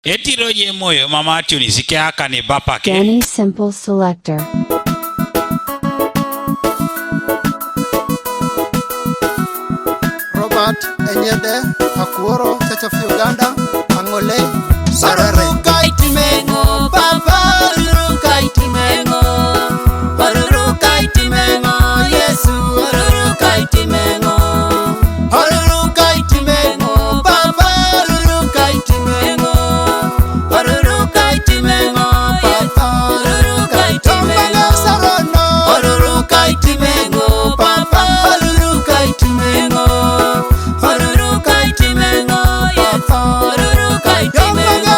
Etiroje moyo mama tuni sikiaka ni bapake. Danny Simple Selector. Robert Enyede Akuoro Church of Uganda Angole Saruruka itimengo Papa Ruruka itimengo Ruruka itimengo Yesu Ruruka itimengo Ruruka itimengo Papa Ruruka itimengo Ruruka itimengo Papa Ruruka itimengo Sarono Ruruka itimengo Papa Ruruka itimengo Ruruka itimengo Papa Ruruka itimengo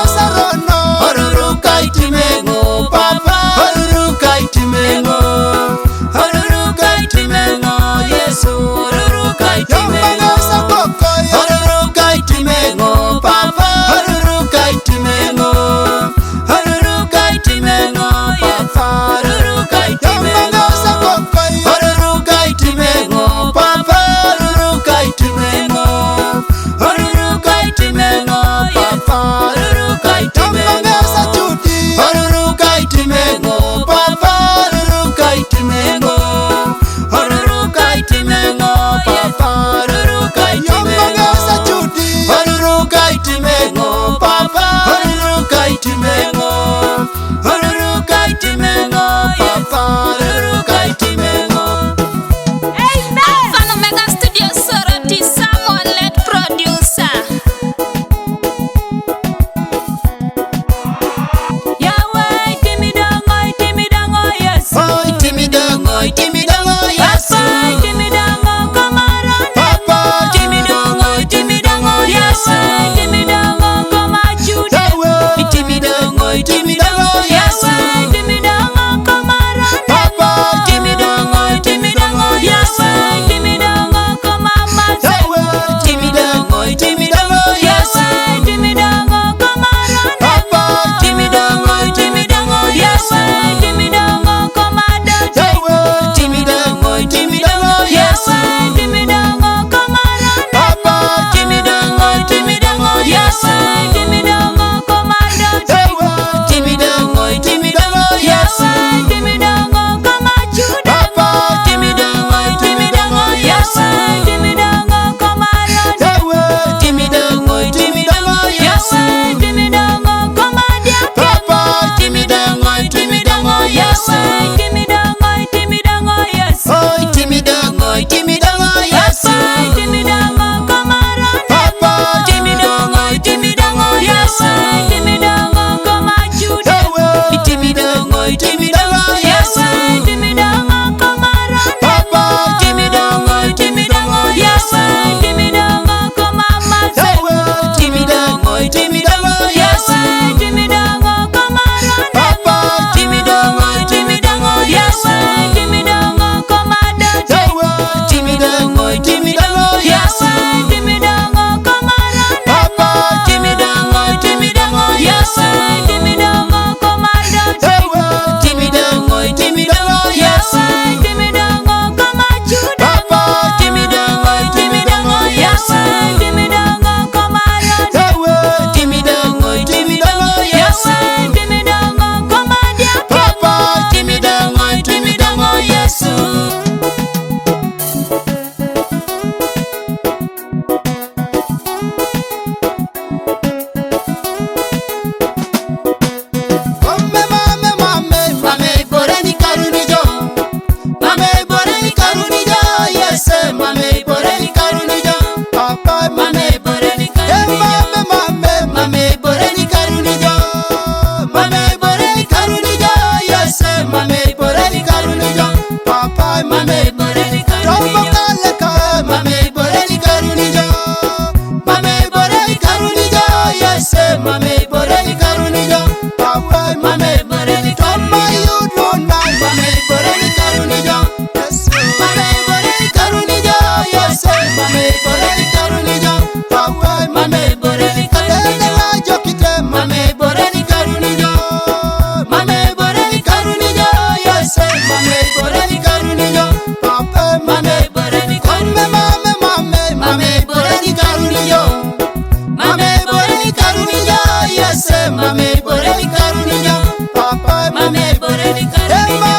Yese mame boreni karunijo Papa mame boreni karunijo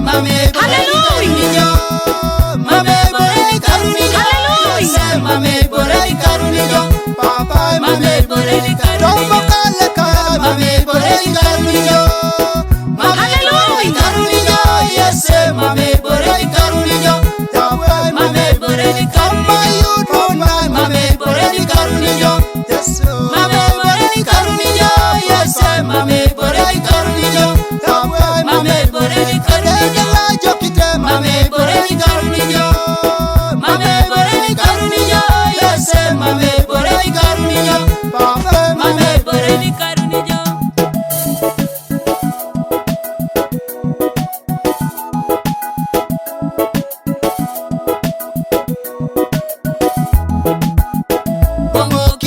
Mame Hallelujah. Mame boreni karunijo Yese mame boreni karunijo Papa mame boreni karunijo Tomo kale ka mame boreni karunijo Mame boreni karunijo Yese mame boreni karunijo Papa mame boreni karunijo Mame boreni karunijo Yesu mame boreni karunijo Yese mame boreni karunijo Papa mame boreni karunijo Jokite mame boreni karunijo Mame boreni karunijo Yese mame boreni karunijo Papa mame boreni karunijo Bongo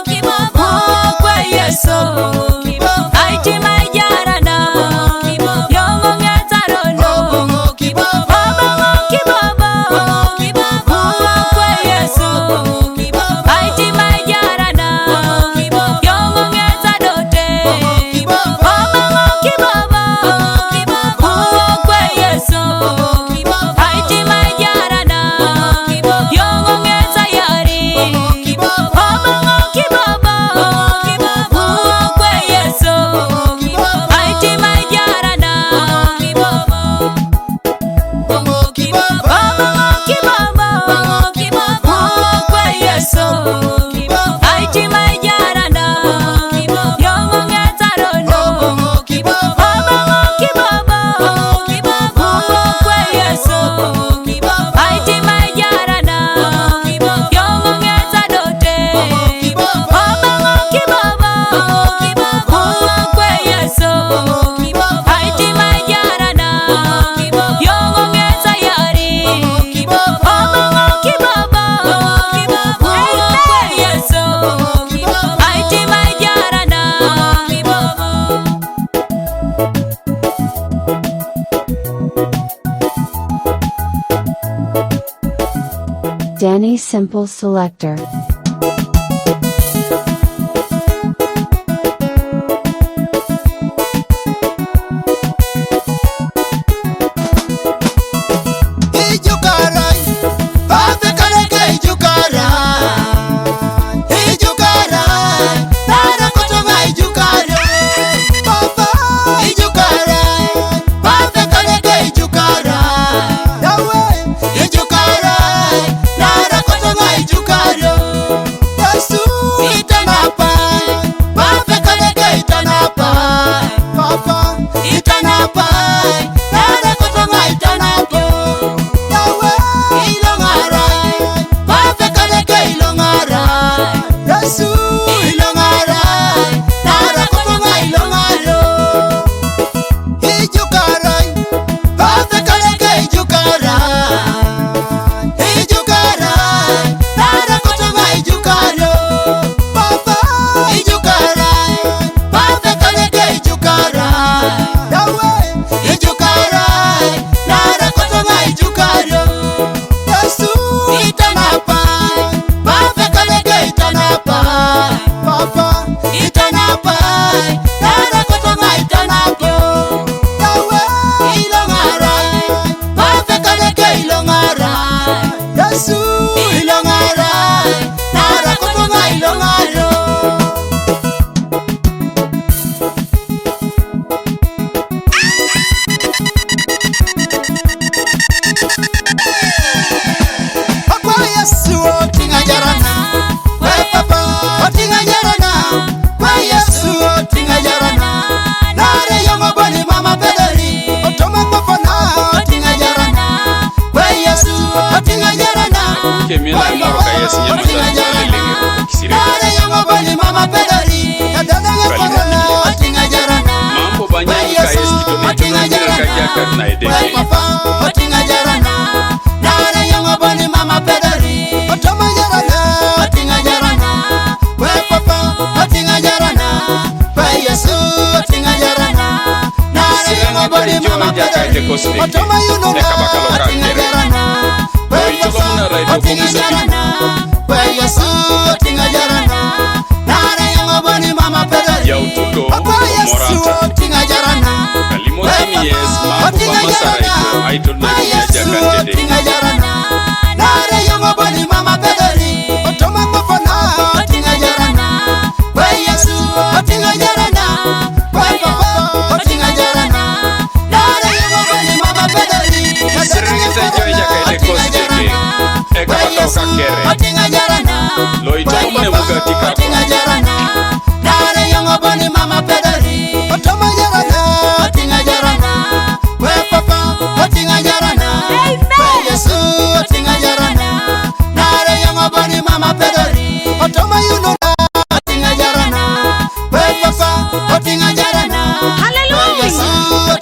kibaba kwa Yesu Aiti majarana Yongo ngetarono Bongo kibaba kwa Yesu Aiti majarana Yongo ngetadote Bongo kibaba kwa Yesu Aiti majarana Yongo ngetayari Bongo kibaba kwa Yesu Aiti majarana Bongo kibaba kwa Yesu Aiti majarana Yongo ngetarono Bongo kibaba kwa Yesu Aiti majarana Yongo ngetadote Bongo kibaba kwa Yesu Aiti majarana Yongo ngetayari Bongo kibaba kwa Yesu Aiti majarana Danny Simple Selector. Ijukarai, Papa kaleke ijukarai, ijukarai, nara kotonga ijukarai, Papa ijukarai, Papa kaleke ijukarai, Yawe ijukarai, nara kotonga ijukarai, Yesu itanapa, Papa kaleke itanapa, Papa itanapa, nara kotonga itanapa. Yawe ilongarai, Papa kaleke ilongarai, Yesu ilongarai, nara kotonga ilongaro. Ijukarai, Papa kaleke ijukarai, ijukarai, nara kotonga ijukaro. Papa ijukarai, Papa kaleke ijukarai, Yawe ijukarai, nara kotonga ijukaro. Yesu itanapa, Papa kaleke itanapa, Papa itanapa, nara kotonga itanapa. Yawe ilongarai, Papa kaleke ilongarai, Yesu ilongarai, nara kotonga ilongaro. Kwa Yesu otinga jarana, we Papa otinga jarana, kwa Yesu otinga jarana, nare yongo boni mama pedari, otoma pofana otinga jarana, we Yesu otinga jarana, otinga jarana, nare yongo boni mama pedari, kadana korona otinga jarana, we Yesu otinga jarana, we Papa otinga jarana, nare yongo boni mama pedari, otoma jarana, otinga jarana, we Papa otinga jarana, we Yesu otinga jarana, nare yongo boni mama pedari, otoma yunona otinga jarana, we Papa otinga jarana, we Yesu otinga jarana, title na Yesu tinga jarana nare yongo boni mama pedali otoma ngofana tinga jarana kwa Yesu tinga jarana kwa papa tinga jarana nare yongo boni mama pedali Sirengisa joy jakaile kosteke eka batoka kere tinga jarana loita kumne mugatika tinga jarana nare yongo boni mama pedali otoma jarana tinga jarana kwa papa tinga jarana kwa Yesu tinga jarana nare yongo boni mama pedali otoma yuno tinga jarana kwa papa tinga jarana kwa Yesu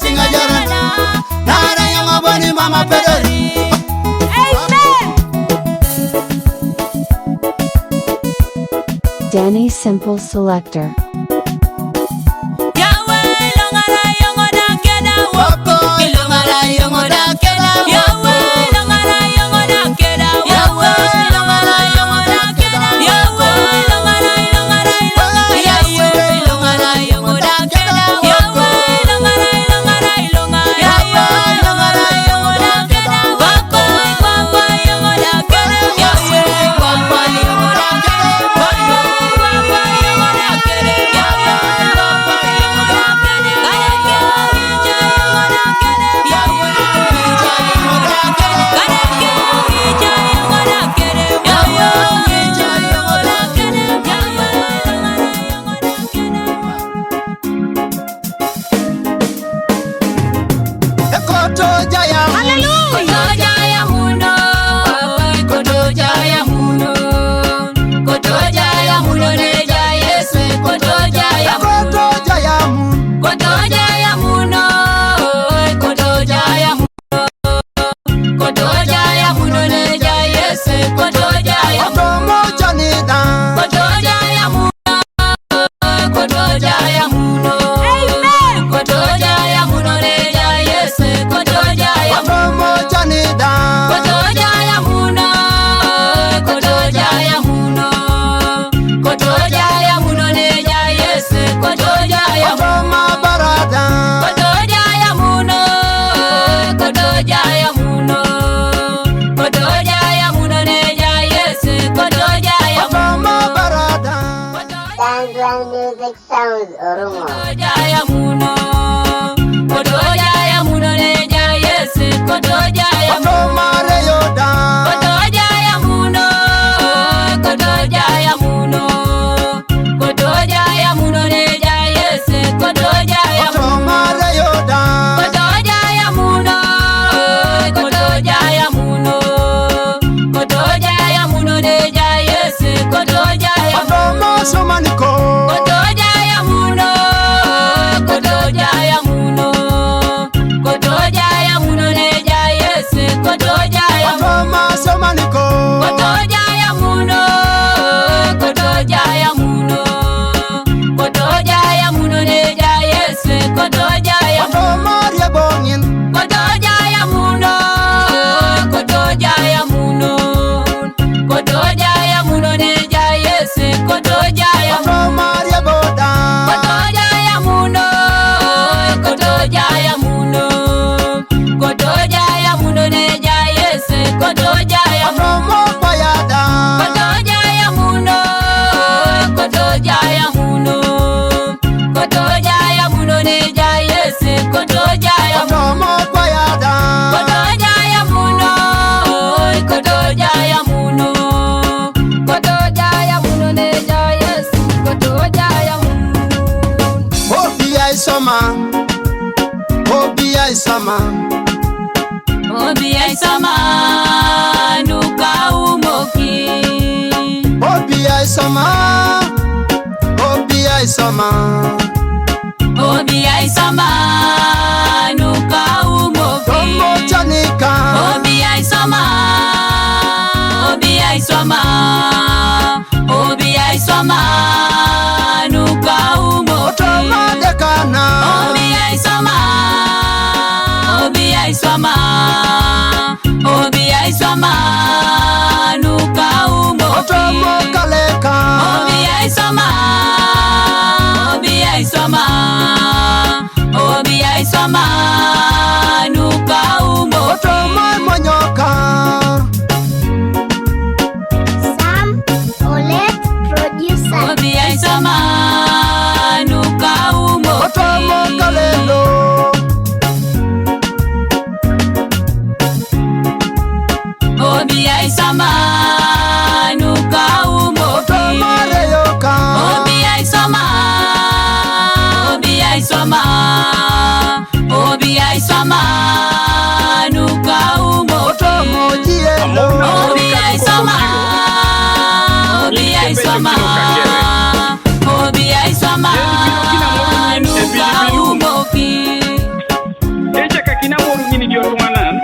tinga jarana nare yongo boni mama pedali. Danny Simple Selector. Music sounds Oromo. Obi ai sama nuka umoki. Obi ai sama Obi ai sama nuka umoki. Tomo chanika Obi ai sama Obi ai sama nuka umoki. Tomo dekana Obi ai sama nuka umoki. Tomo kaleka Obi ai sama nuka umoki. isoma obi aisoma nuka umo Otomo jielo obi aisoma obi aisoma obi aisoma nuka umo ki Eja kakina moru ngini joru manan.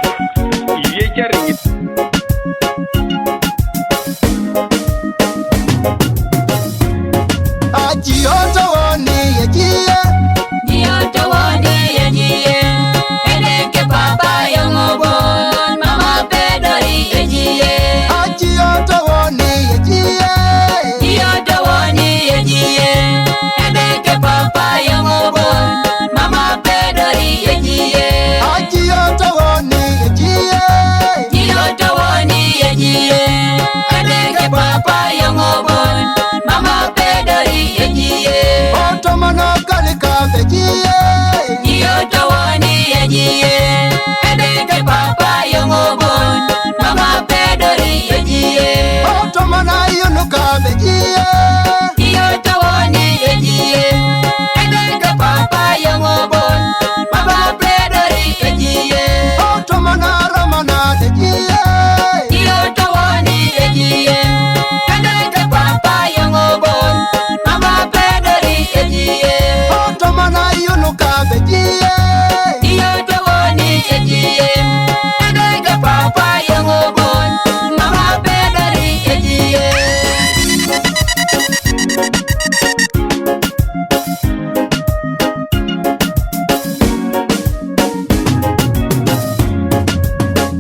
Ye jari. Ajioto woni yejie Yoto woni yejie Eleke papa yongobon Mama pedori yejie Ajioto woni yejie Yoto woni yejie Eleke papa yongobon Mama pedori yejie Ajioto woni yejie Yoto woni yejie Eleke papa yongobon Mama pedori yejie Otomo no kalika bejie Yoto woni yejie Eleke papa yongobon Mama pedori yejie Otomo na yunuka bejie Yoto woni yejie Eleke papa yongobon Mama pedori yejie Otomo na ramana dejie Yoto woni yejie Eleke papa yongobon Mama pedori yejie Otomo na yunuka bejie Yoto woni yejie Eleke papa yongobon Mama pedori yejie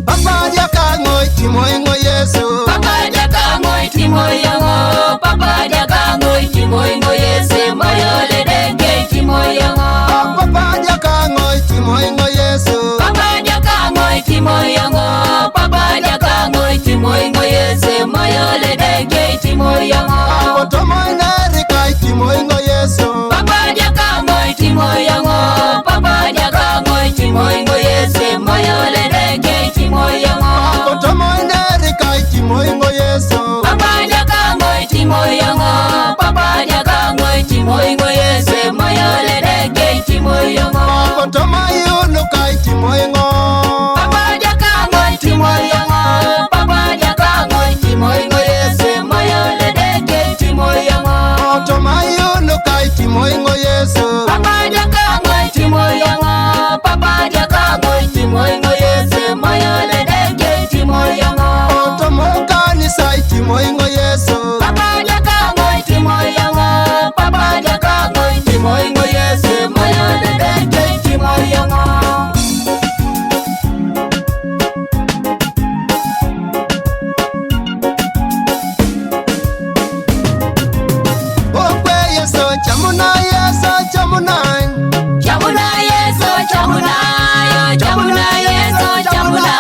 Papa jaka ngoi timoingo Yesu Papa jaka ngoi timoyongo Papa jaka ngoi timoyongo Yesu moyole denge timoyongo Papa jaka ngoi timoingo Yesu Papa jaka ngoi timoyongo Papa jaka ngoi timoyongo Yesu moyole denge timoyongo Otomo ineri kai timoingo Yesu Papa jaka ngoi timoyongo Papa jaka ngoi timoyongo Yesu moyole denge timoyongo Otomo ineri kai timoingo Yesu Papa jaka ngoi timoyongo Papa jaka ngoi timoyongo Yesu moyole denge timoyongo Otomo yunuka timoingo Papa jaka ngoi timoyongo Papa jaka ngoi timoyongo Yesu moyole denge timoyongo Otomo yunuka timoingo Yesu Papa jaka ngoi timoyongo Papa jaka ngoi timoyongo Yesu moyole denge timoyongo Otomo kanisa timoingo Yesu Papa jaka ngoi timoyongo Papa jaka ngoi timoyongo Yesu moyole denge timoyongo Okwe Yesu chamuna Yesu chamuna Chamuna Yesu chamuna yo chamuna Yesu chamuna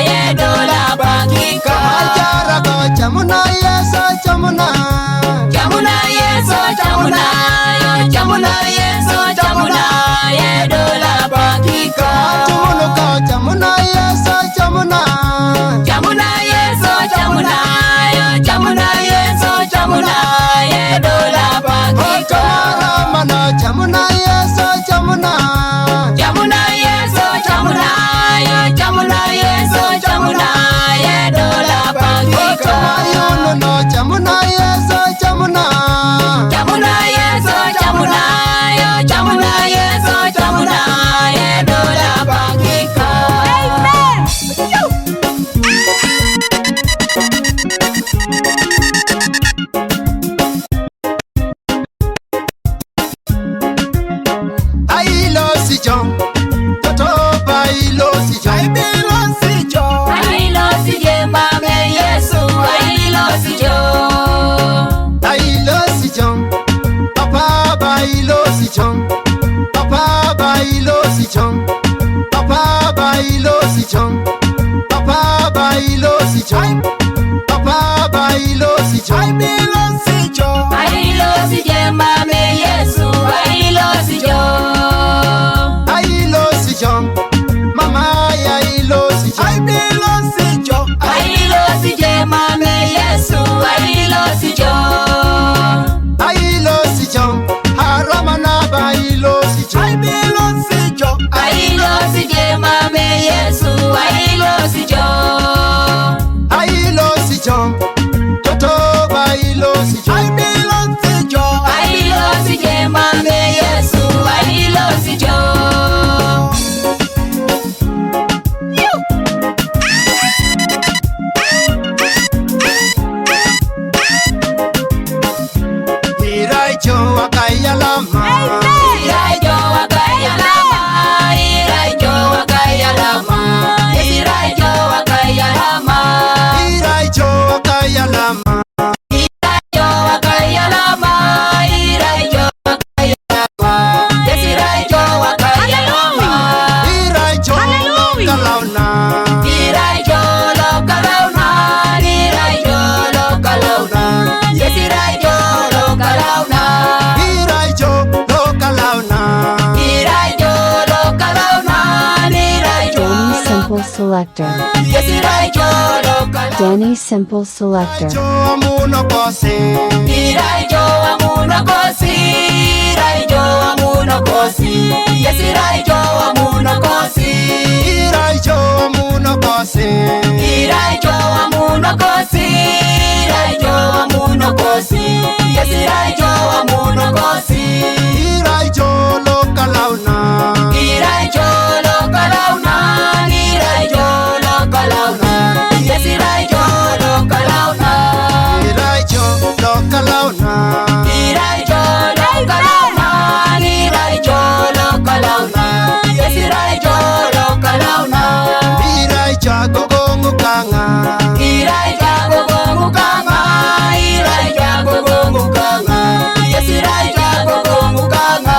ye dola bakika Ajara ko chamuna Yesu chamuna Chamuna Yesu chamuna yo chamuna Yesu chamuna ye dola bakika Tumunuka chamuna Yesu chamuna Chamuna Yesu chamuna yo chamuna Yesu chamuna ye dola bakika Otomara mana chamuna Yesu chamuna Chamuna Yesu chamuna yo chamuna Yesu chamuna ye dola bakika Otomayunu no chamuna Yesu chamuna Chamuna Yesu chamuna Iraijo wakayalama. Iraijo wakayalama. Iraijo wakayalama. Iraijo wakayalama. Iraijo wakayalama. Iraijo wakayalama. Iraijo wakayalama. Yes, Iraijo wakayalama. Iraijo lokalauna. Iraijo lokalauna. Iraijo lokalauna. Yes, Iraijo lokalauna. Iraijo lokalauna. Iraijo lokalauna. Iraijo Danny Simple Selector. Yes, Iraijo lokalauna. Danny Simple Selector. Iraijo amunokose. Iraijo amunokosi. Iraijo amunokosi. Yes, Iraijo amunokosi. Iraijo amunokose. Iraijo amunokosi. Iraijo amunokosi. Yes, Iraijo amunokosi. Iraijo lokalauna. Iraijo lokalauna. Iraijo lokalauna. Yes, Iraijo lokalauna. Iraijo lokalauna. Iraijo lokalauna. Iraijo lokalauna. Yes, Iraijo lokalauna. Iraijo gogongukanga. Iraijo gogongukanga. Iraijo gogongukanga. Yes, Iraijo gogongukanga.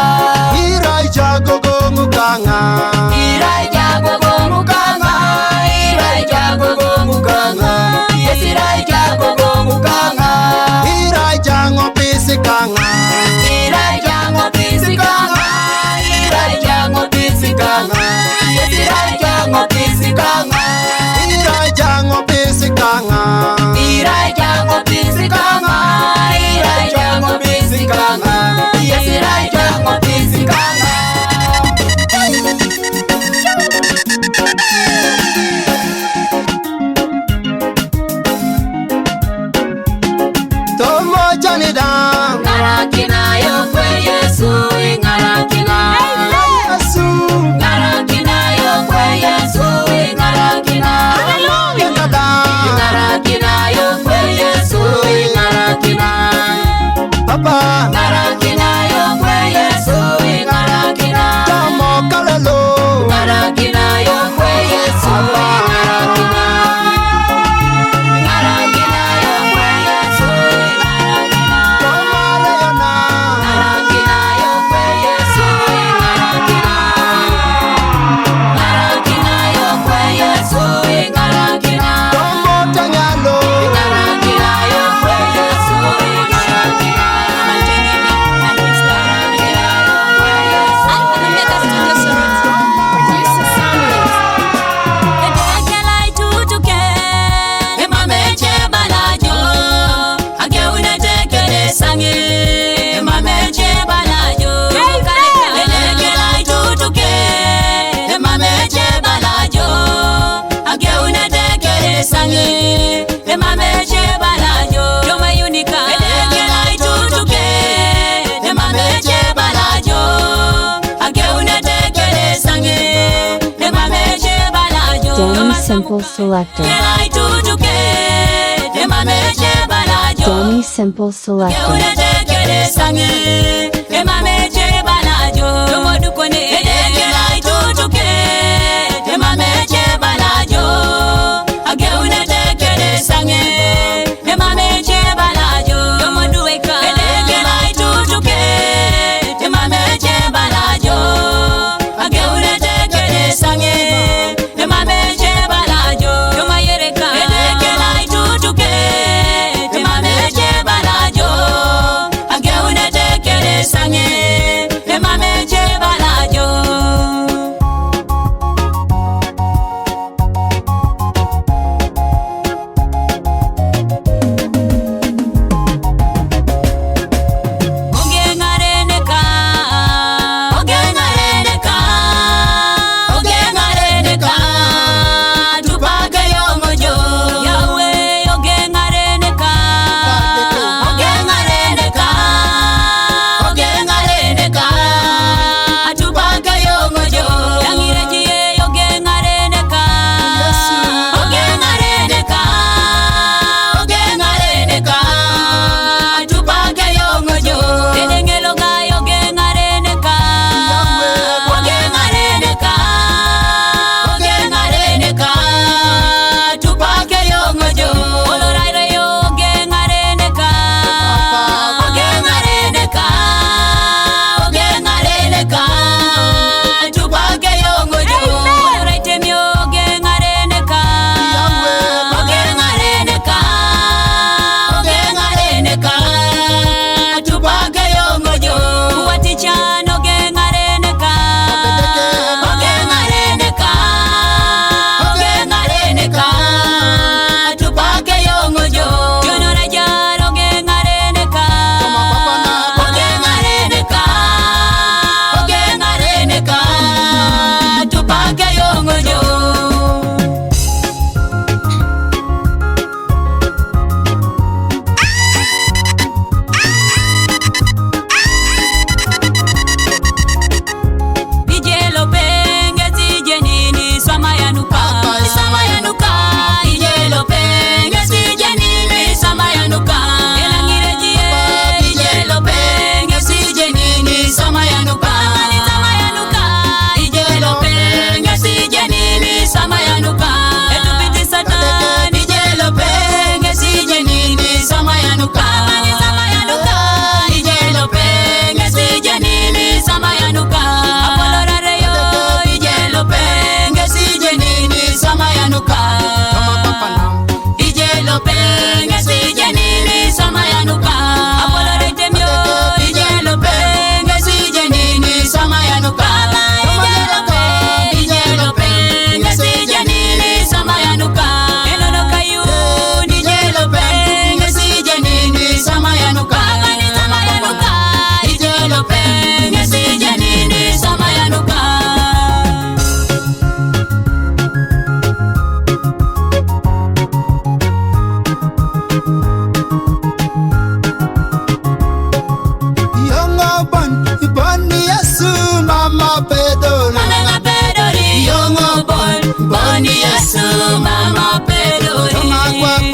Iraijo gogongukanga. Iraijo gogongukanga. Iraijo gogongukanga. Yes, Iraijo gogongukanga. Iraijo ngopisikanga. Iraijo ngopisikanga. Iraijo ngopisikanga. Yes, Iraijo ngopisikanga. Iraijo ngopisikanga. Iraijo ngopisikanga. Iraijo ngopisikanga. Yes, Iraijo ngopisikanga. Tomo janida. Ngarakina yo kwe Yesu, ngarakina. Yesu. Ngarakina yo kwe Yesu, ngarakina. Yakada. Ngarakina yo kwe Yesu, ngarakina. Papa. Ngarakina yo kwe Yesu, ngarakina. Tomo kalelo. Ngarakina yo kwe Yesu, ngarakina. Ngarakina yo kwe Yesu, ngarakina. Tomo reyona. Ngarakina yo kwe Yesu, ngarakina. Ngarakina yo kwe Yesu, ngarakina. Tomo tangalo. Ngarakina yo kwe Yesu, ngarakina. Sange, emameche balajo, yoma unika. Elekela itutuke, emameche balajo, ageune tekele sange, emameche balajo. Danny Simple Selector. Elekela itutuke, emameche balajo. Danny Simple Selector. Ageune tekele sange, emameche balajo. Yomo dukone, elekela itutuke, emameche balajo. Ageune tekele sange, emameche balajo. Yomo duweka, elekela itutuke, emameche balajo. Ageune tekele sange, emameche balajo. Yomo yereka, elekela itutuke, emameche balajo. Ageune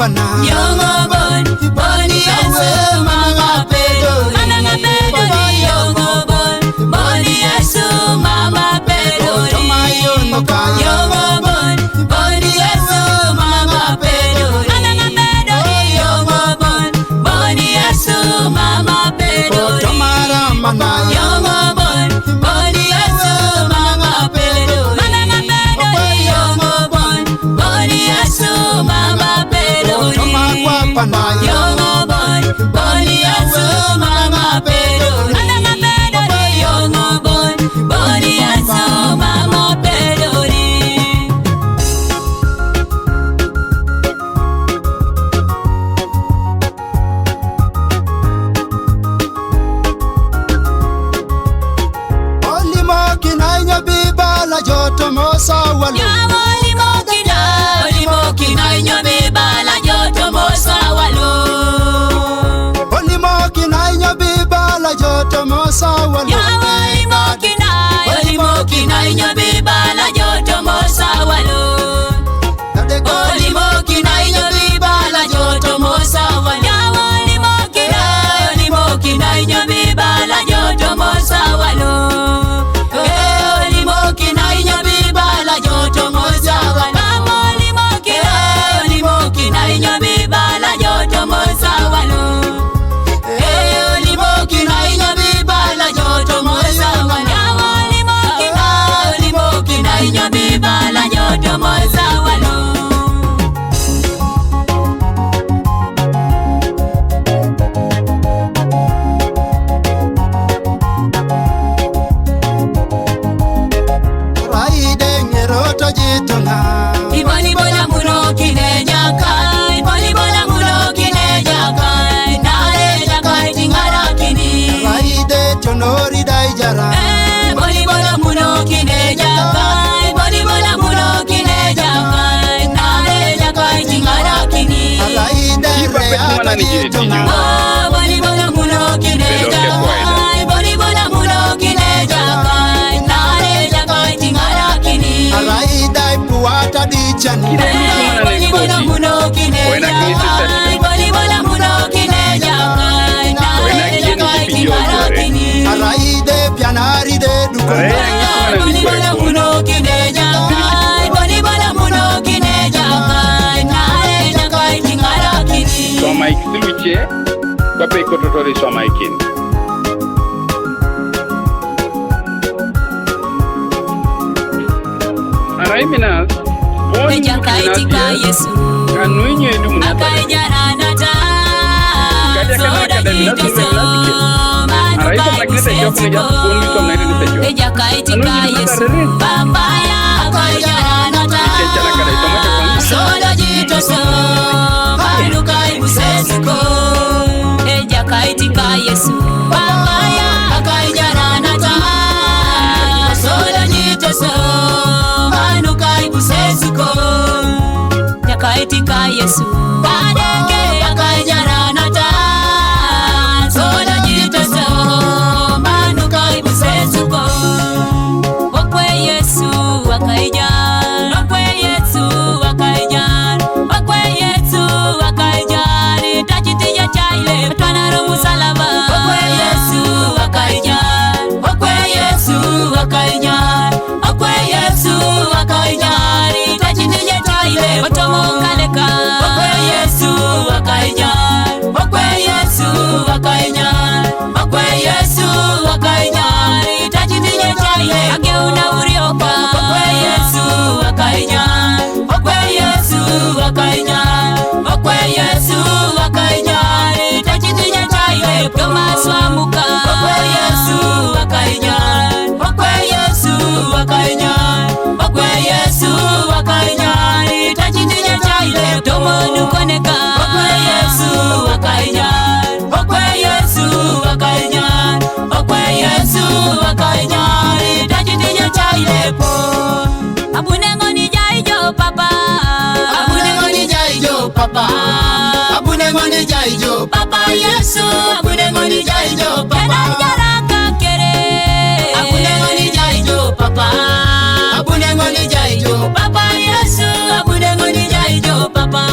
pana Yongo bon, boni Yesu mama pedori. Mama pedori yongo bon, boni Yesu mama pedori. Toma yono ka Yongo bon, boni Yesu mama pedori. Mama pedori yongo bon, boni Yesu mama pedori. Toma ramana Yongo bon, boni Yesu mama pedori. Mama pedori yongo bon, boni Yesu mama pedori. Toma kwa pana Yongo bon, boni Yesu mama pedori. Mama pedori yongo bon, boni Yesu mama pedori. Olimo kinainya bibala joto mosa walu Olimo kinainya bibala joto mosa walu Raide ngeroto jitunga Raide tonori daijara Raide reata jitunga Raide puata dichani Raide pianari de Soma ikiluche Papa ikototori soma ikin Araiminas Ejakaitika Yesu Kanuinye dumu akaijaranata solojiteso manukaibusesuko ejakaitika Yesu babaya akaijaranata solojiteso manukaibusesuko ejakaitika Yesu babaya akaijaranata solojiteso manukaibusesuko Yakaitika Yesu Badeke akaijaranata Sola jiteso Manuka ibusesuko Okwe Yesu akaijar Okwe Yesu akaijar Okwe Yesu akaijar Tachitija chaile Twanaro musalaba Okwe Yesu akaijar Okwe Yesu akaijar Okwe Yesu akaijar Tachitija chaile Otomo kaleka Okwe Yesu akaijar Okwe Yesu akaijar Okwe Yesu akaijar Tachitija chaile Ageuna urioka Okwe Yesu akaijar Okwe Yesu akaijar Okwe Yesu akaijar Tachitija chaile Thomas wamuka Okwe Yesu akaijar Okwe Yesu akaijar Okwe Yesu akaijar Tachitija chaile Tomonu koneka Okwe Yesu akaijar Okwe Yesu akaijar Okwe Yesu akaijar Tachitija chaile po Abunengo ni jaijo papa Abunengo ni jaijo papa Abunengo ni jaijo papa Yesu Abunengo ni jaijo papa Jaraka kere Abunengo ni jaijo papa Abunengo ni jaijo papa Yesu Abunengo ni jaijo papa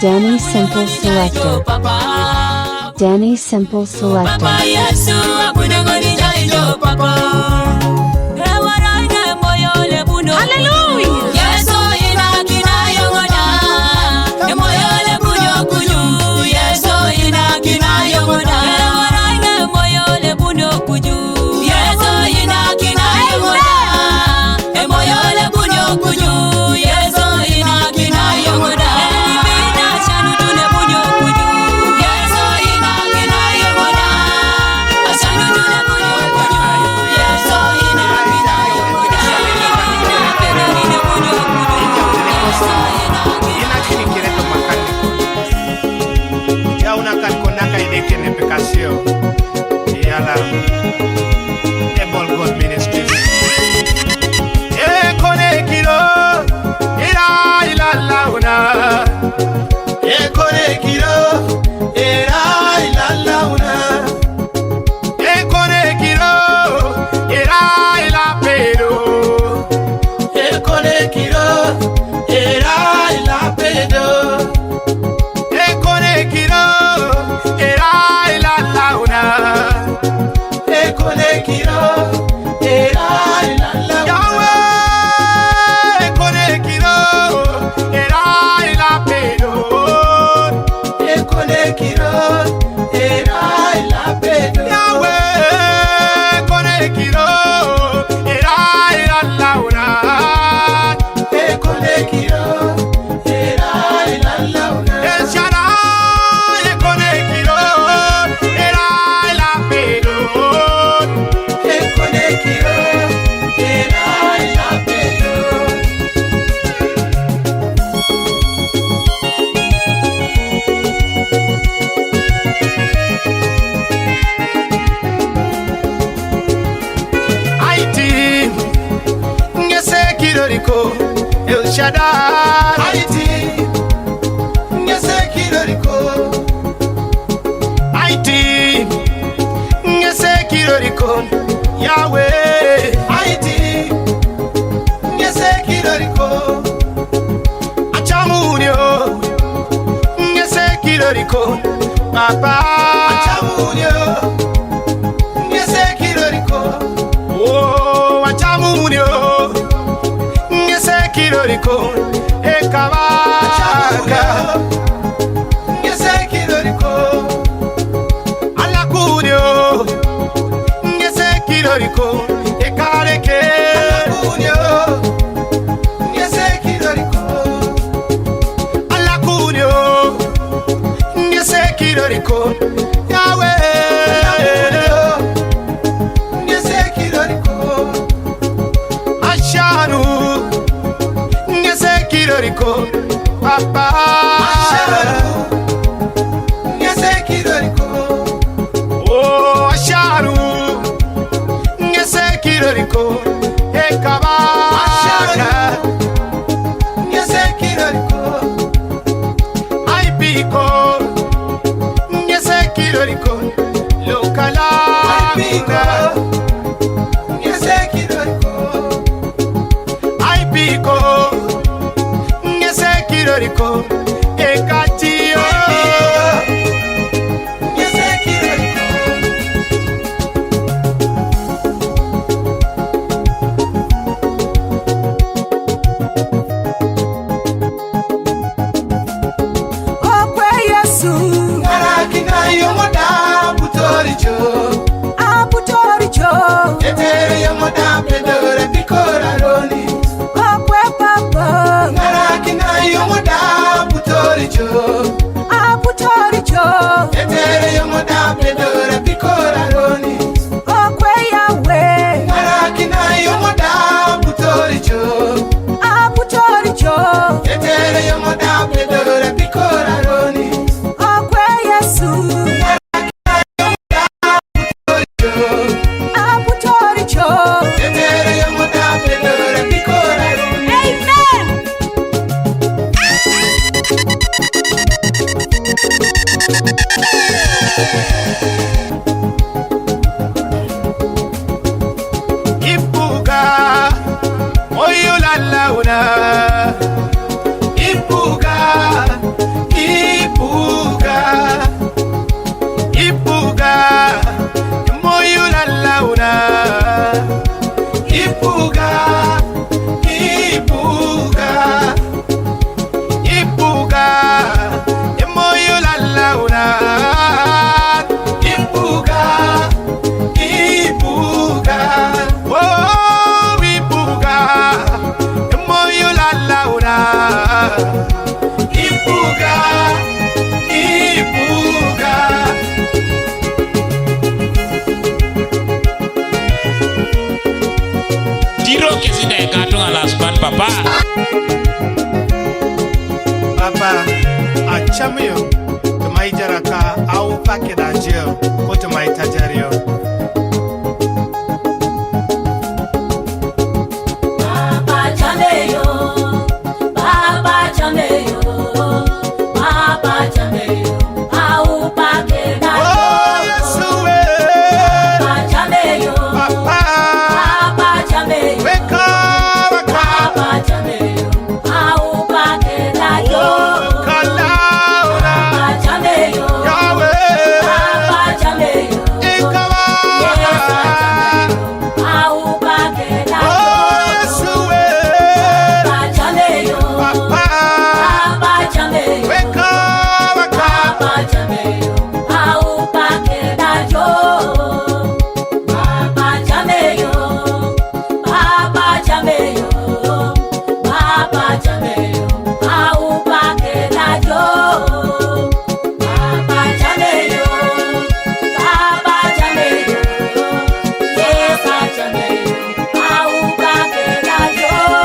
Danny Simple Selector. Papa. Danny Simple Papa Selector. Yesu akunangoni jaijo papa. Ewarane moyole buno. Hallelujah. Yesu ina kina yongoda. Moyole buno kuju. Yesu ina kina yongoda. Ewarane moyole buno kuju. Yesu ina kina yongoda. Moyole buno kuju. Yesu ina kina yongoda. Bina chanu tune buno kuju. Yesu ina kina yongoda. Chanu tune buno kuju. Yesu ina kina yongoda. Pena ni buno kuju. Yesu ina Ina chini kireto makaniko. Ya una kankonaka ideke nepekasio. Yala. Able God Ministries. Kone kilo. Ila launa. Kone kilo. Ila launa. Kone kilo. Ila pedo. Kone kilo. Ila pedo. Kone kilo. Ila launa. Kone kilo. Ila launa. Yahweh. Kone kilo. Ila pedo. Kone kilo. Ila pedo. Yahweh. Kone kilo. Ila launa. Kone kilo. Ila launa. El Shaddai. Kone kilo. Ila pedo. Kone kilo. Ila pedo. Haiti, ngese kiroriko, El Shaddai. Haiti, ngese kiroriko. Haiti, ngese kiroriko, Yahweh. Haiti, ngese kiroriko. Achamunyo, ngese kiroriko, Papa. Achamunyo, ngese kiroriko. Oh, achamunyo, ngese kiroriko, ekabaka, ngese kiroriko, alakunyo, ngese kiroriko, ekareke, alakunyo, ngese kiroriko, alakunyo, ngese kiroriko, Yahweh. Ashanu, ngese kiroriko, Papa. Ashanu, ngese kiroriko. Oh, Ashanu, ngese kiroriko, ekabaka. Ashanu, ngese kiroriko. Aipiko, ngese kiroriko, lokalanga. Ngese kiroriko. Aipiko, ngese kiroriko, ekatio. Ngese kiroriko. Okwe Yesu, Ngarakina yomoda putoricho. aputoricho. Etere yomoda pedore pikora roni. Okwe Papa, Ngarakina yomoda putoricho. aputoricho. Etere yomoda pedore pikora roni. Okwe Yahweh, Ngarakina yomoda putoricho. aputoricho. Etere yomoda pedore pikora roni. Okwe Yesu, aputoricho. Etere yomoda pedore pikora roni. Amen. Kesida ekatunga last man papa. Papa, achamio, tumaijaraka au pake da jeo, ko tumaitajario. Papa chameyo, Papa chameyo, Papa chameyo, au pake da jeo. Oh, Yesue, Papa chameyo, Papa chameyo, weka, Papa chameyo, au pake da jeo. kalaura, Papa chameyo, Yahweh, Papa chameyo, ikawa, au pake da oh, jeo. Yesue, Papa chameyo, Papa, Papa chameyo, weka, Papa chameyo, au pake da jeo. Papa chameyo, Papa chameyo, Papa chameyo, au pake da jeo. Papa chameyo, Papa chameyo, yes chameyo, au pake da jeo.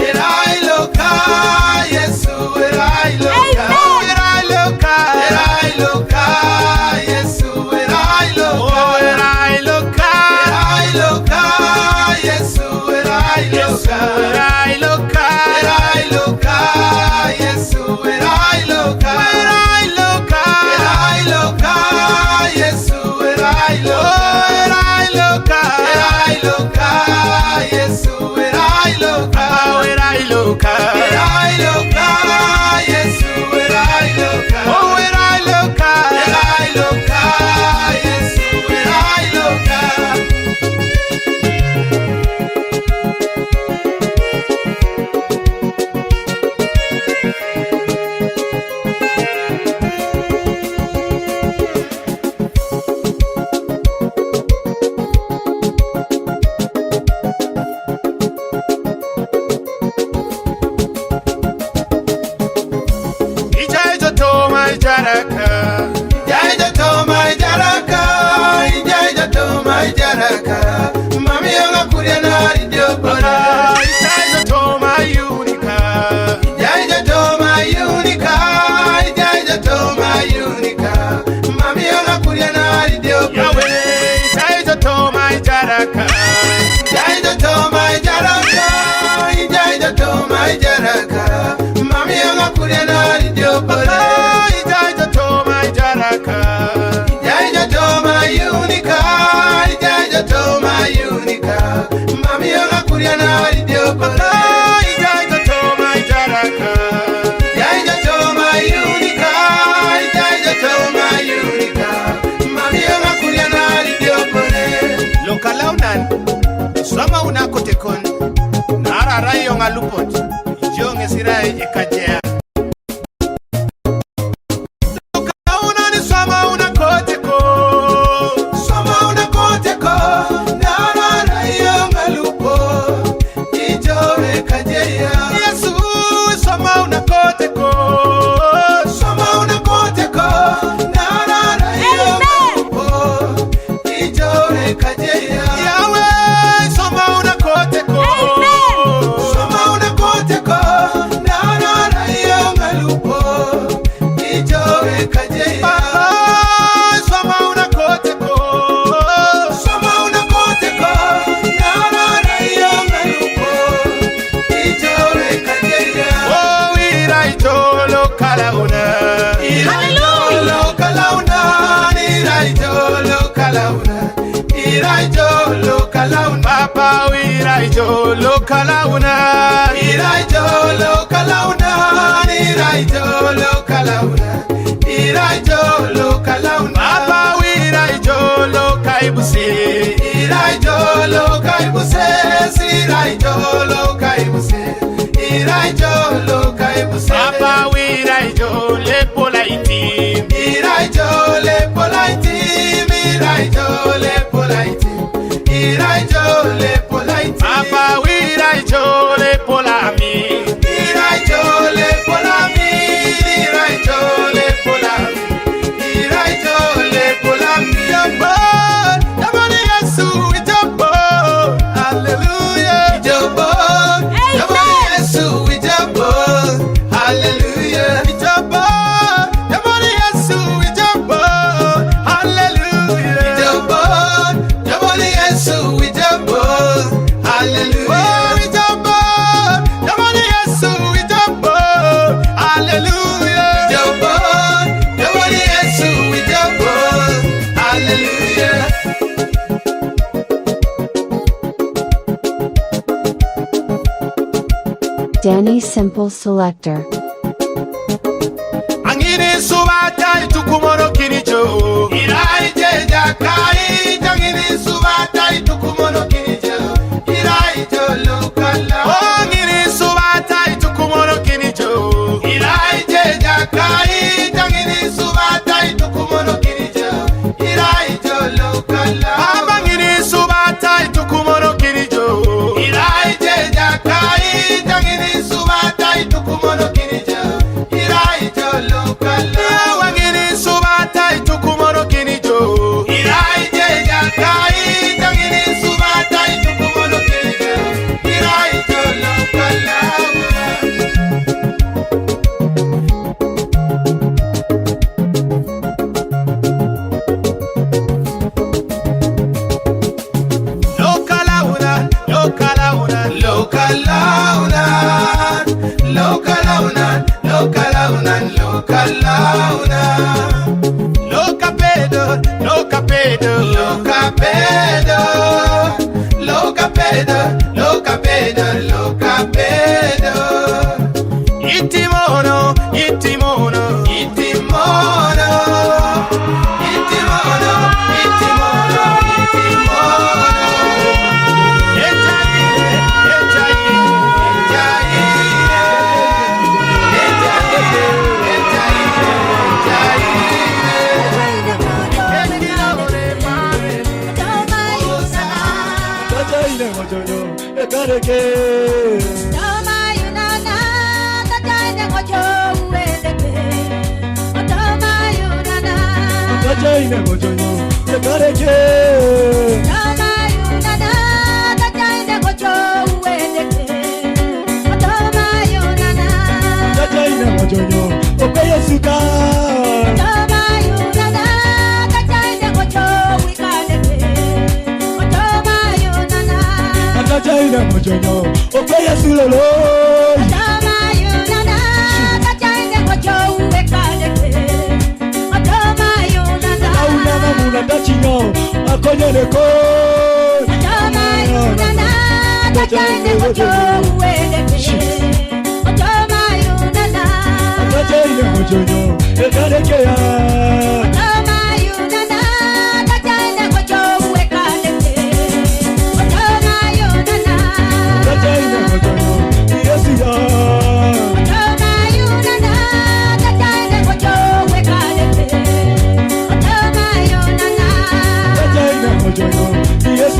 Erai loca, Yesu, erai loca. Erai loca, Yesu, erai loca. Oh, erai loca, Yesu, erai loca. Erai loca, Yesu, erai loca. Erai loca, Yesu, erai loca. Oh, erai loca, Yesu, erai loca. Oh, erai loca, Yesu, erai loca. Oh, erai loca, Yesu, erai loca. Ijaja toma ijaraka, ijaja toma ijaraka, ijaja toma ijaraka. Mami yanga kuria na ridio bora. Ijaja toma unika, ijaja toma unika, ijaja toma unika. Mami yanga kuria na ridio bora. Ijaja toma ijaraka, ijaja toma ijaraka, ijaja toma ijaraka. Mami yanga kuria na ridio bora. Ijaja toma ijaraka, ijaja toma unika, ijaja toma unika. Mami yanga kuria na ridio bora. Ijaja toma ijaraka, ijaja toma unika, ijaja toma unika. Mami yanga kuria na ridio bora. Lokalaunan, soma unakotekon, nara rayo ngalupot, jonge sirai ekajea. Lokalaunan soma unakoteko, nara rayo ngalupo, ijowe kajea. Yesu soma unakoteko, nara rayo ngalupo, ijowe kajea. Yahweh soma unakoteko, nara rayo ngalupo, ijowe kajea. Papa soma unakoteko, nara rayo ngalupo, ijowe kajea. Oh, iraito lokalauna, iraito lokalauna, iraito lokalauna, iraito lokalauna. Papa iraito lokalauna, iraito lokalauna, iraito lokalauna, iraito lokalauna. Papa iraito lokaibuse, iraito lokaibuse, iraito lokaibuse, iraito lokaibuse. Papa iraito lepolaiti, iraito lepolaiti, iraito lepolaiti, iraito lepolaiti. Papa iraito lepolami, iraito lepolami. Danny Simple Selector. Angini subata itukumono kinicho. Irai jeja kai. Angini subata itukumono kinicho. Irai jolo kala. Angini subata itukumono kinicho. Irai jeja kai. Angini subata itukumono kinicho. Irai jolo kala. Angini subata itukumono kinicho. Irai jeja kai. Angini subata itukumono kinicho. Irai jolo kala. Angini subata itukumono kinicho. Irai jeja kai. Angini subata itukumono kinicho. Irai jolo kala. Itimono, itimono, itimono, itimono, itimono, itimono. Yes,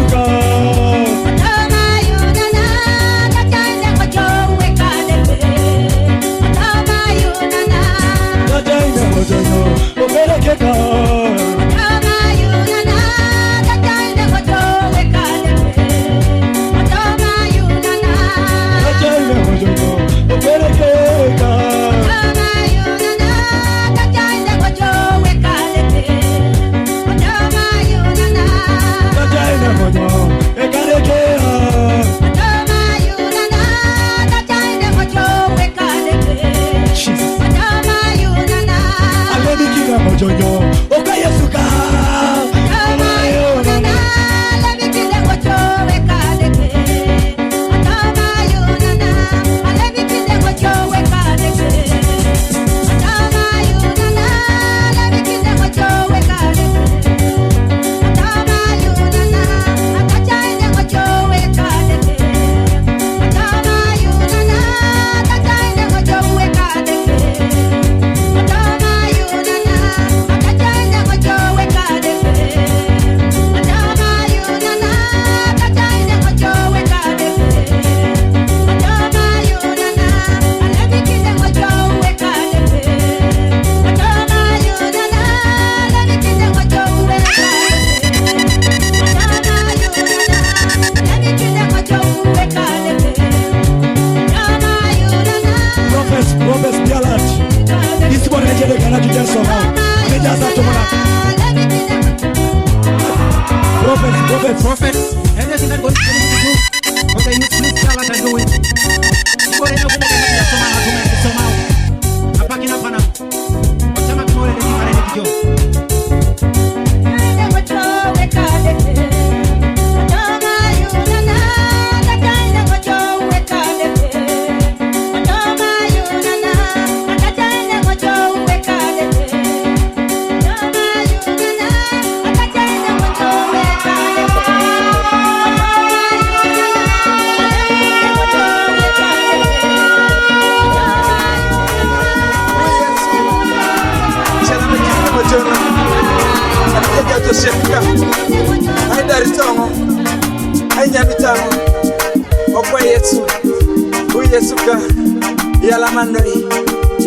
Yalamandoi,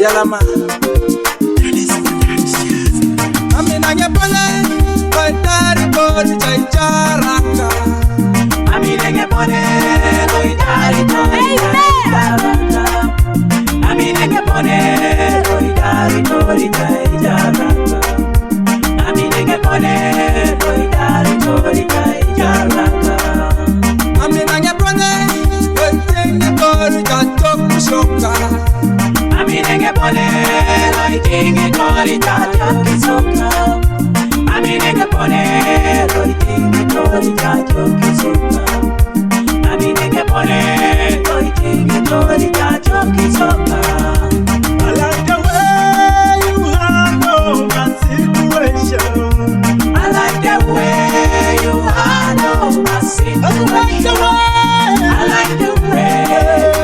Yalama. Amina ngepole, koitari kori chaijaraka. Amina ngepole, koitari kori chaijaraka. Amina ngepole, koitari kori chaijaraka. Amina ngepole, koitari kori chaijaraka. Amina ngepole, koitari kori chaijaraka. Amina ngepole, koitari kori chaijaraka. Amina ngepole, koitari kori chaijaraka. Amina ngepole, koitari kori chaijaraka. I like the way you handle my situation. I like the way you handle my situation. I like the way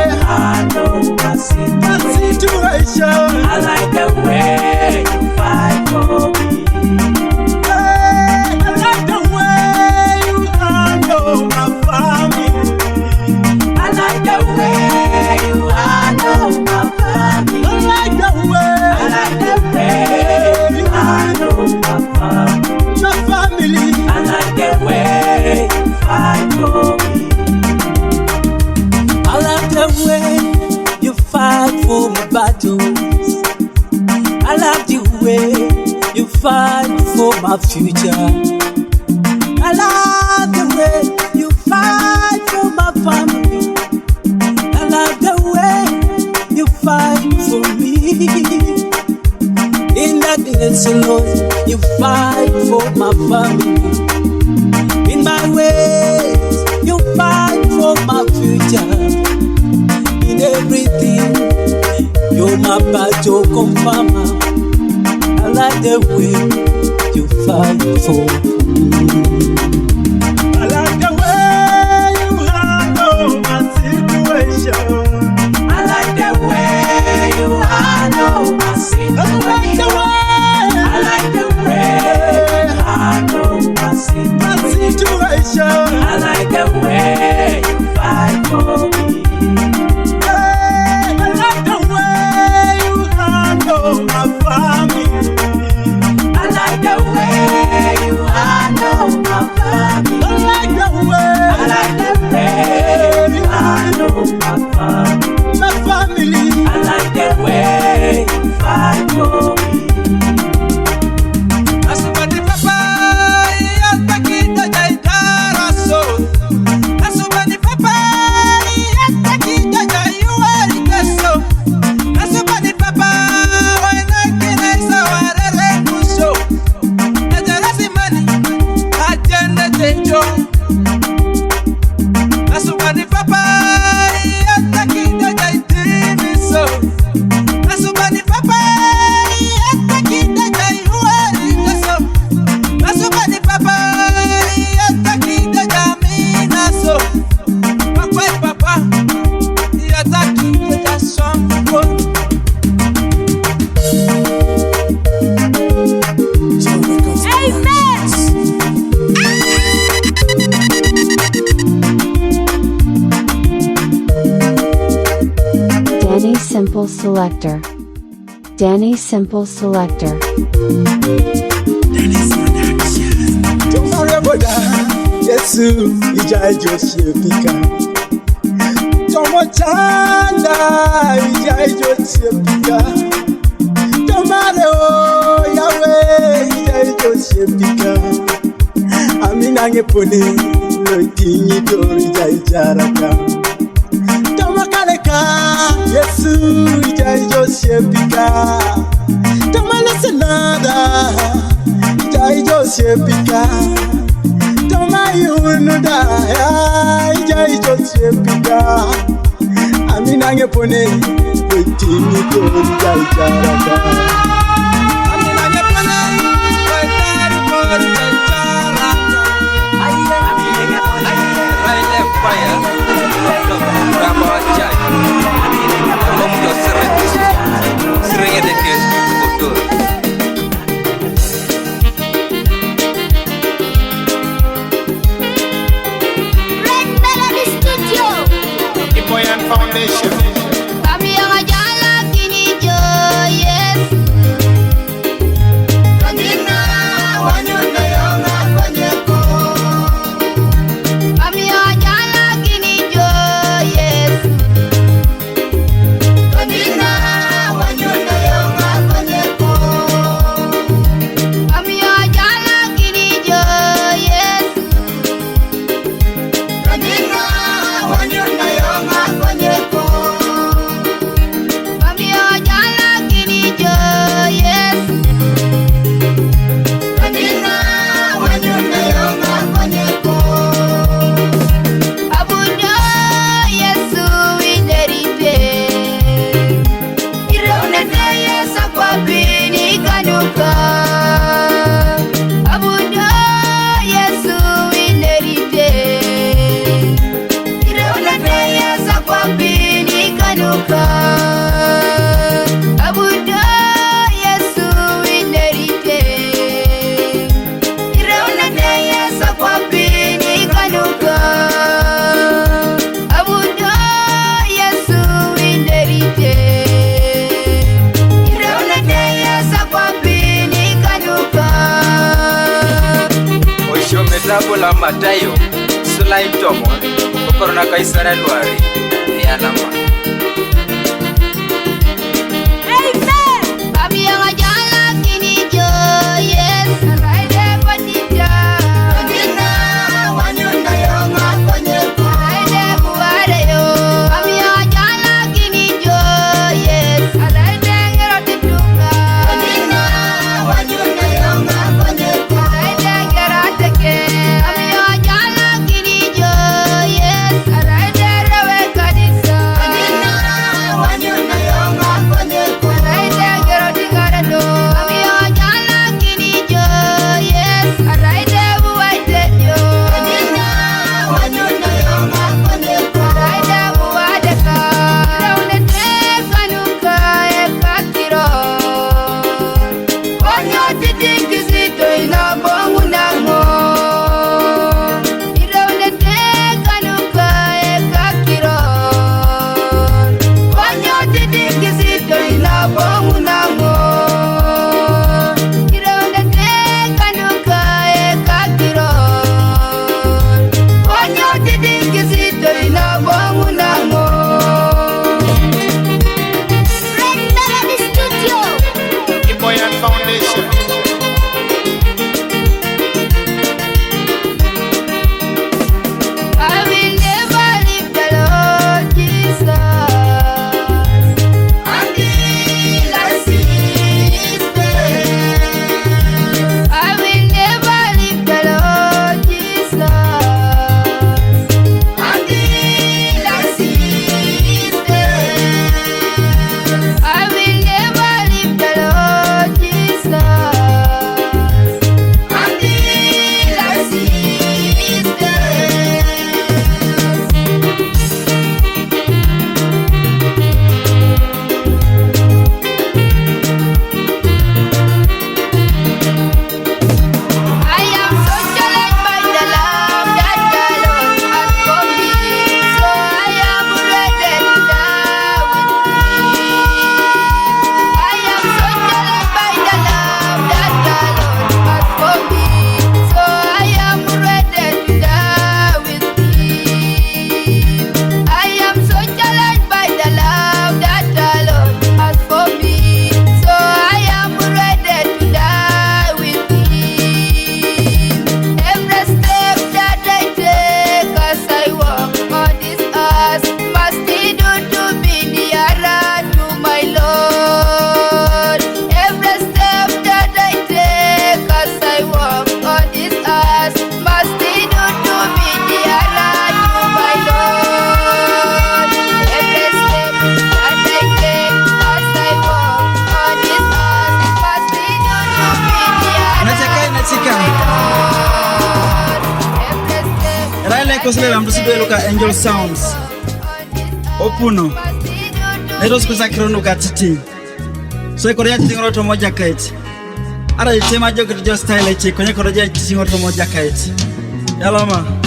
you handle my situation. I like the way you fight for me. I like the way you handle my family. I like the way you handle my family. I like the way you handle my family. My family. I like the way you fight for me. I like the way you fight for my battles. I like the way you fight for my future. I like the way you fight for my family. I like the way you fight for me. In darkness, Lord, you fight for my family. In my ways, you fight for my future. In everything, you're my battle confirmer. I like the way you fight for me. I like the way you handle my situation. I like the way you handle my situation. I like the way you handle my situation. I like the way you fight for me. I like the way you handle my family. I like the way you handle my family. I like the way you handle my family. My family. I like the way you fight for me. Asubani papa, yatakita jaitara so. Asubani papa, yatakita jayuari keso. Asubani papa, wanakina isa warere kuso. Najarasi mani, ajende tejo. Asubani papa, yatakita jaitini so. Asubani papa, yatakita jayuari keso. Asubani papa, yatakita jamina so. Papa, papa, yatakita jasongo. Danny Simple Selector. Danny Simple Selector. Tumoreboda, Yesu, ija Joshepika. Tomo chanda, ija Joshepika. Tomare o Yahweh, ija Joshepika. Amina ngepone, loitingi to ija ijaraka. Tomakaleka, Yesu, ija Joshepika. Tomalesenada, ija Joshepika. Tomayunuda, ija Joshepika. Amina ngepone, loitingi to ija ijaraka. Amina ngepone, loitari kori ijaraka. Amina ngepone, Raile fire. Rama Jai. Love your serenity. Serenity is good. Red Melody Studio. Ipoyan Foundation. Kami bula Matayo Sulai Tomo Korona Kaisara Luari Yanama. Angel Sounds Opuno Neros kusa kirono katiti So ikorea chitingoro tomo jacket Ara itema jogo jo style echi Konye koroja chitingoro tomo jacket Yalama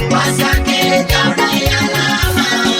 Pasa que ya no hay alama.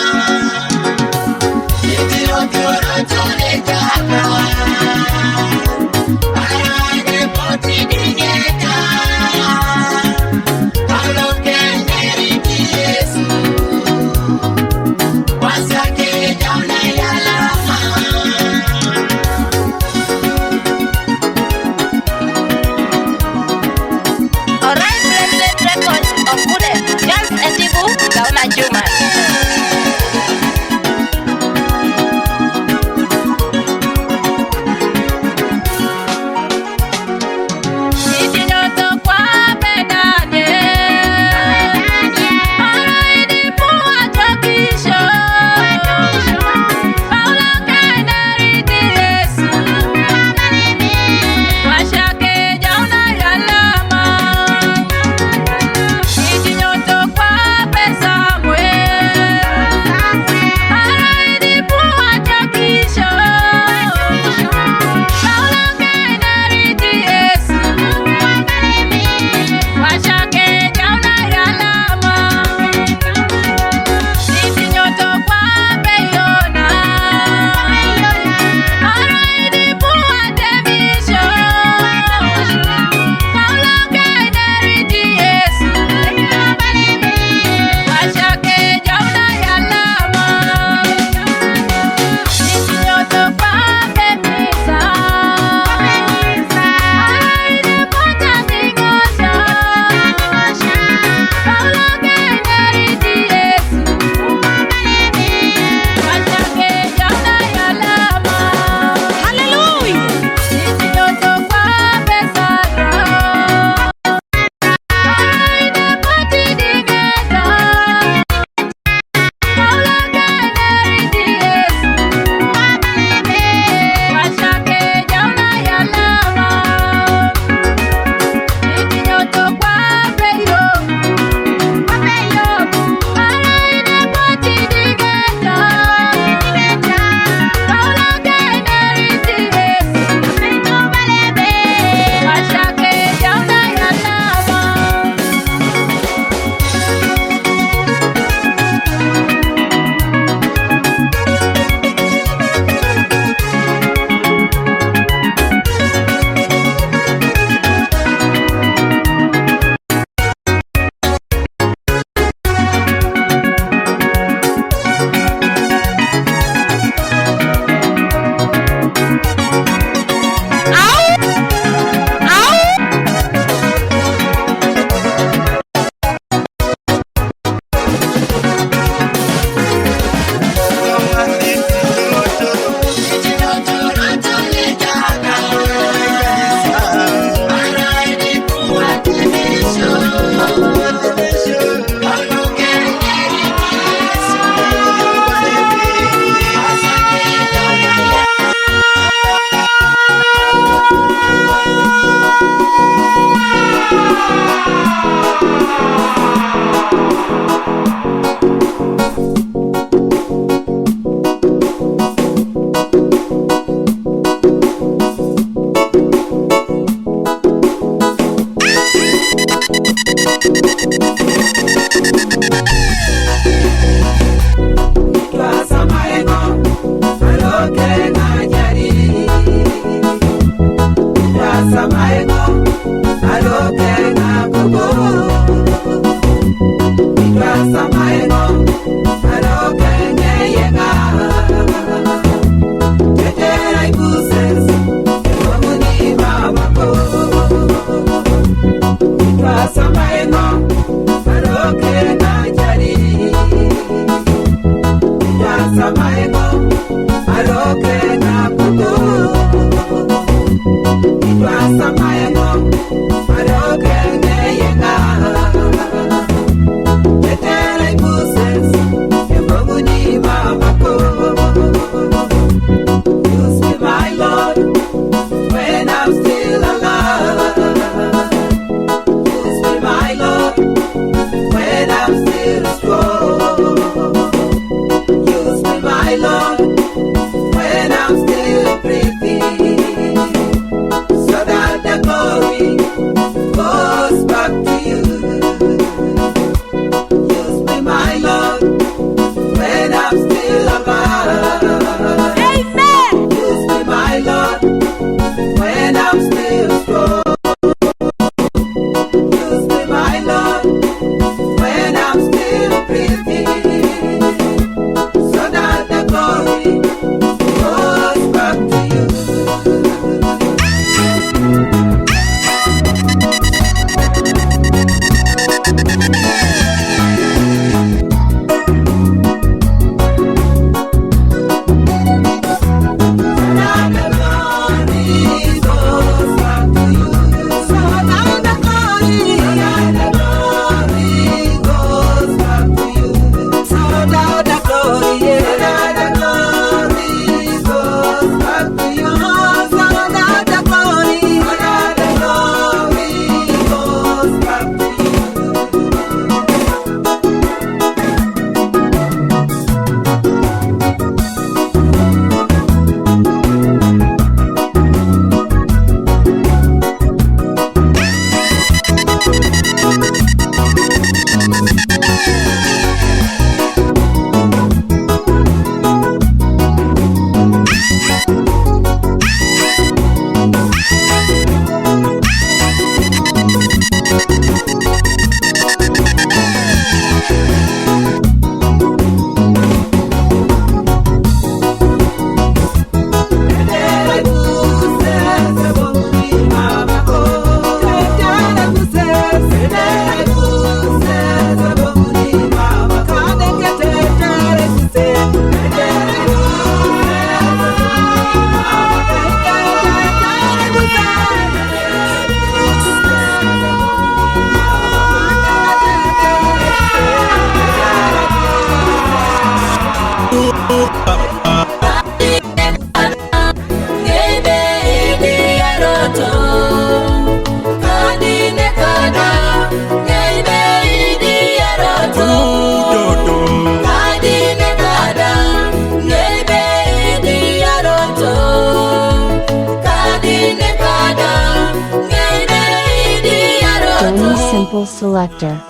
Simple Selector.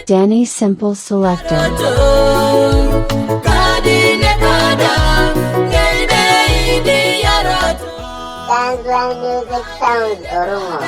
Danny Simple Selector. Tanzan Music Sounds Oromo.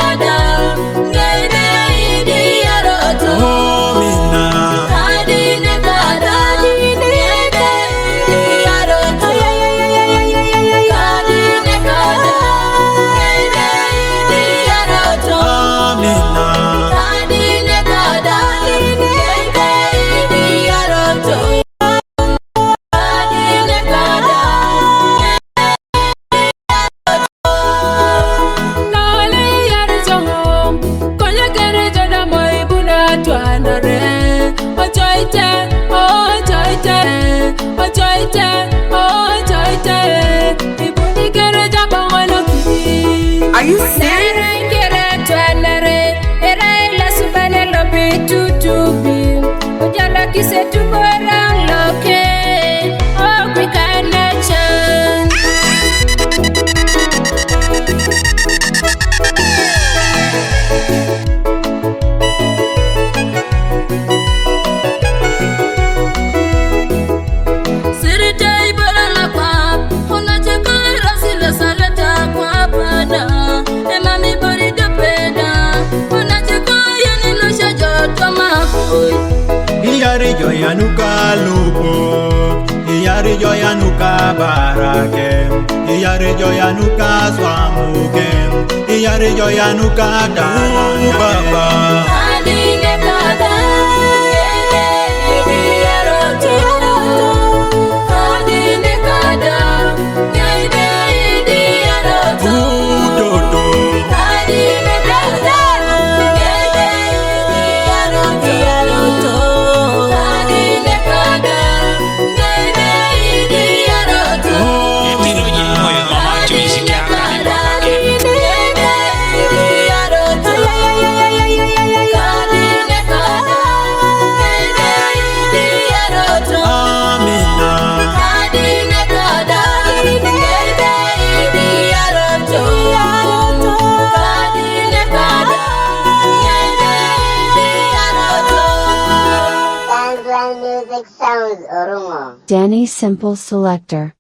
Kada choite, oh choite. Ibundi kere japa wano ki. Are you serious? Nere kere tuanere, era ila subane lobi tutubi. Ujala kise tubora loke, oh kwikana chan. Iyari joyanuka lupo, iyari joyanuka barake, iyari joyanuka swamuke, iyari joyanuka dalange. Baba. Adine kada, adine kada, Udodo. adine kada, Etiro nyimoyo mama choni sikia kani bapa ke. Background music sounds Oromo. Danny Simple Selector.